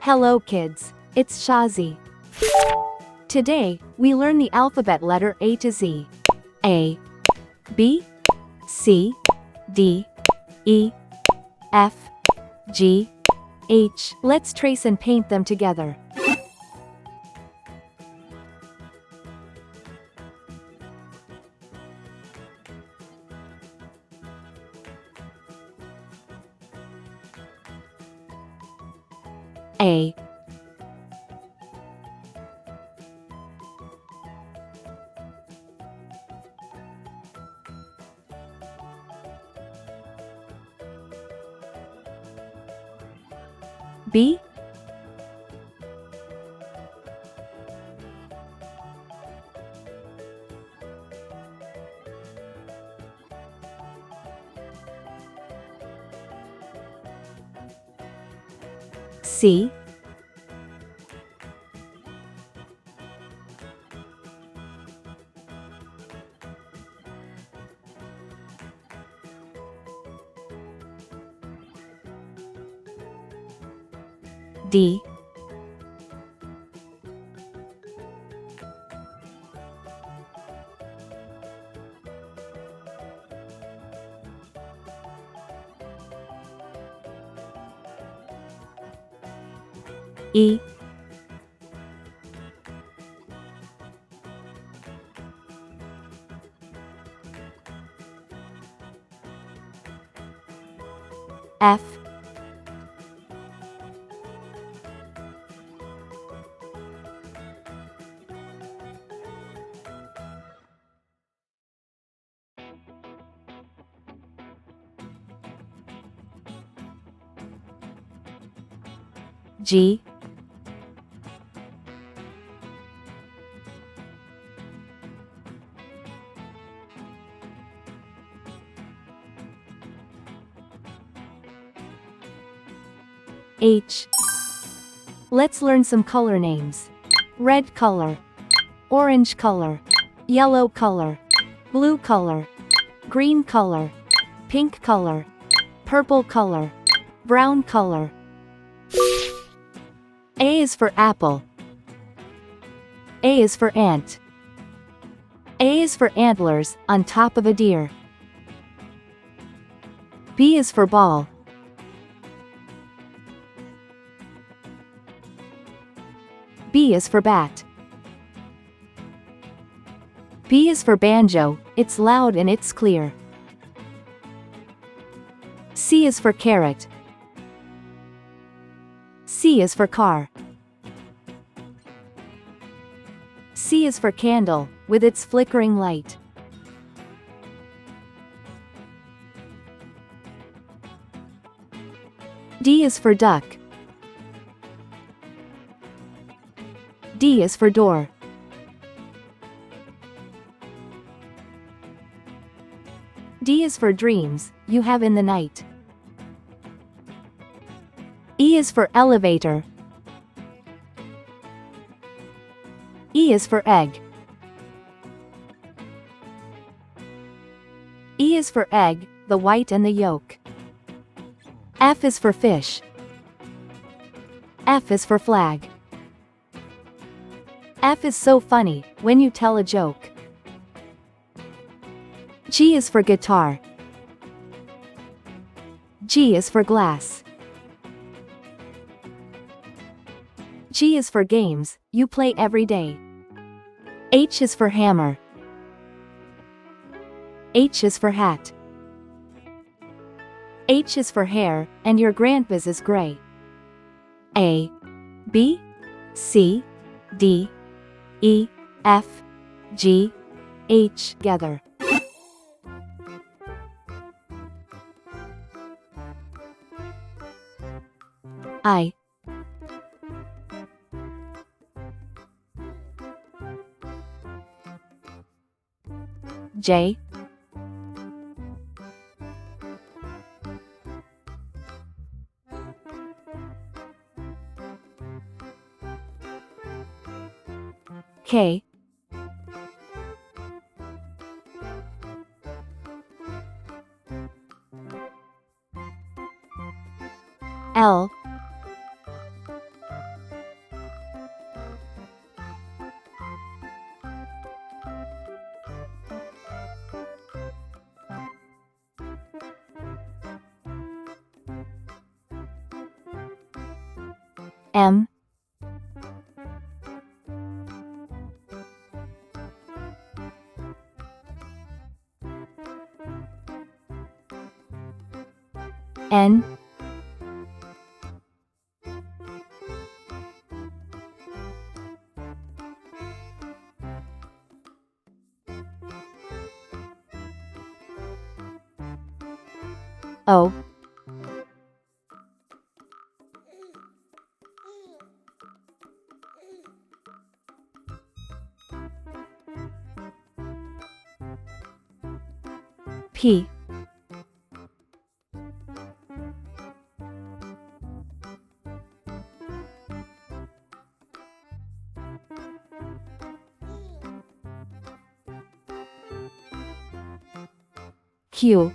Hello kids, it's Shazi. Today, we learn the alphabet letter A to Z. A, B, C, D, E, F, G, H. Let's trace and paint them together. A, B, C, D, E, F, G, H. Let's learn some color names. Red color, orange color, yellow color, blue color, green color, pink color, purple color, brown color. A is for apple. A is for ant. A is for antlers on top of a deer. B is for ball. B is for bat. B is for banjo, it's loud and it's clear. C is for carrot. C is for car. C is for candle, with its flickering light. D is for duck. D is for door. D is for dreams, you have in the night. E is for elevator. E is for egg. E is for egg, the white and the yolk. F is for fish. F is for flag. F is so funny, when you tell a joke. G is for guitar. G is for glass. G is for games, you play every day. H is for hammer. H is for hat. H is for hair, and your grandpa's is gray. A, B, C, D, E, F, G, H together. I, J, K, L, M, N, O, P, Q,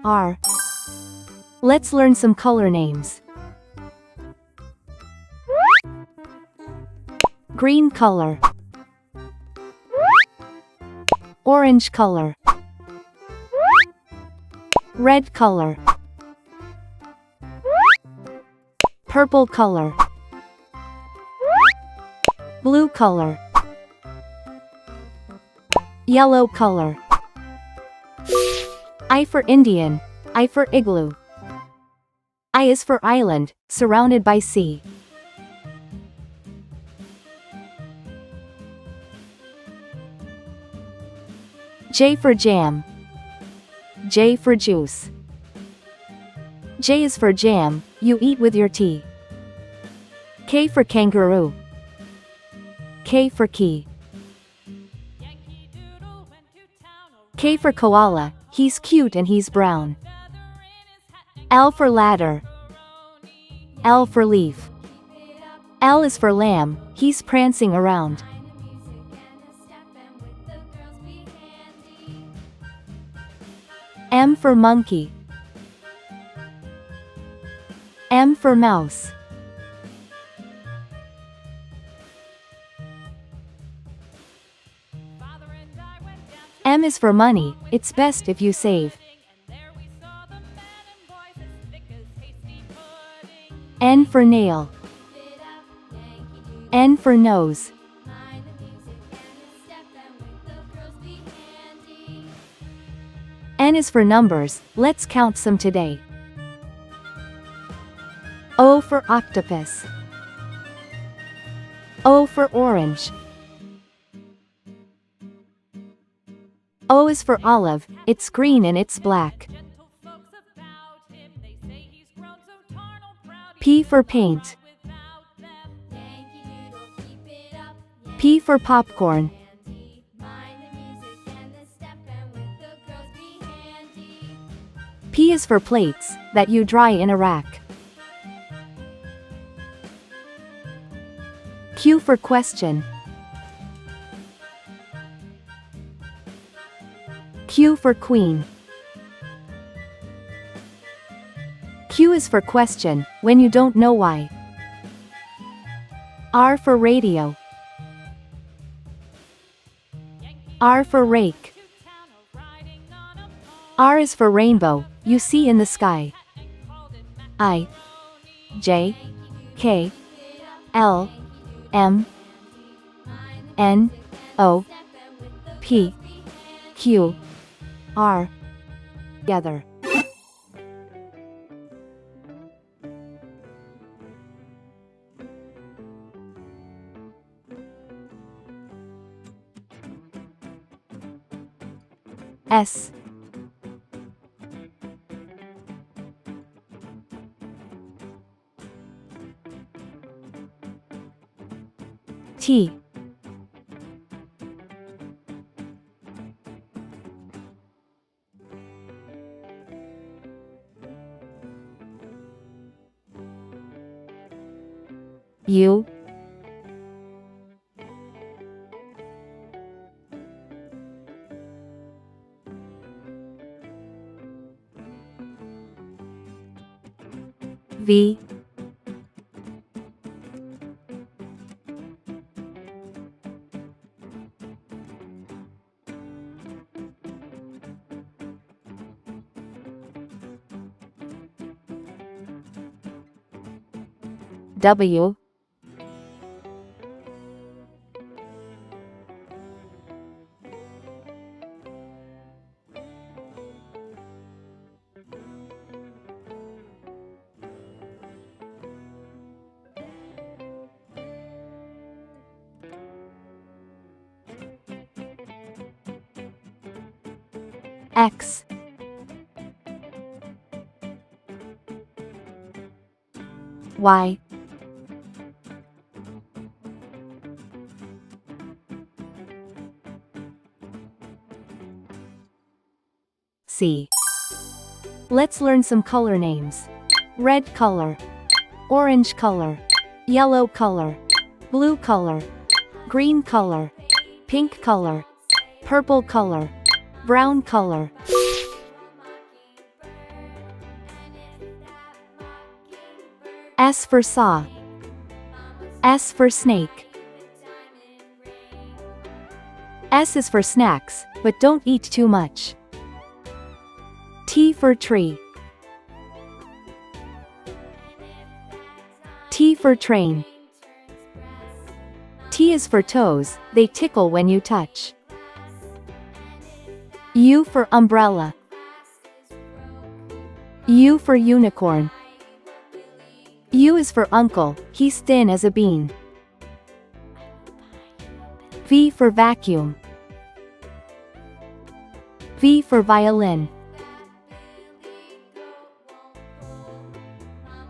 R. Let's learn some color names. Green color, orange color, red color, purple color, blue color, yellow color. I for Indian, I for igloo. I is for island, surrounded by sea. J for jam. J for juice. J is for jam, you eat with your tea. K for kangaroo. K for key. K for koala, he's cute and he's brown. L for ladder. L for leaf. L is for lamb, he's prancing around. M for monkey. M for mouse. M is for money, it's best if you save. N for nail. N for nose. N is for numbers, let's count some today. O for octopus. O for orange. O is for olive, it's green and it's black. P for paint. P for popcorn. P is for plates, that you dry in a rack. Q for question. Q for queen. Q is for question, when you don't know why. R for radio. R for rake. R is for rainbow, you see in the sky. I, J, K, L, M, N, O, P, Q, R. Together. S. T. U. V. W, X, Y, C. Let's learn some color names. Red color, orange color, yellow color, blue color, green color, pink color, purple color, brown color. S for saw. S for snake. S is for snacks, but don't eat too much. T for tree. T for train. T is for toes, they tickle when you touch. U for umbrella. U for unicorn. U is for uncle, he's thin as a bean. V for vacuum. V for violin.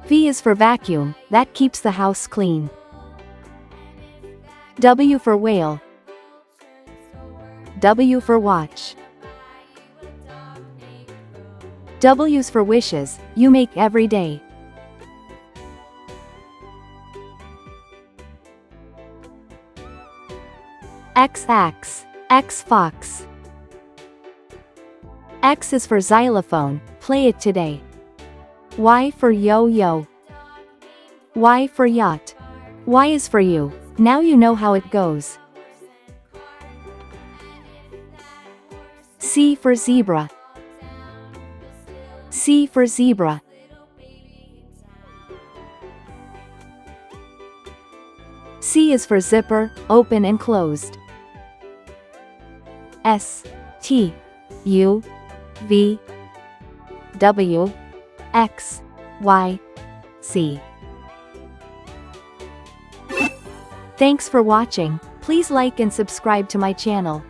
V is for vacuum, that keeps the house clean. W for whale. W for watch. W's for wishes, you make every day. X axe, X fox. X is for xylophone, play it today. Y for yo-yo. Y for yacht. Y is for you, now you know how it goes. C for zebra. C for zebra. C is for zipper, open and closed. S, T, U, V, W, X, Y, Z. Thanks for watching, please like and subscribe to my channel.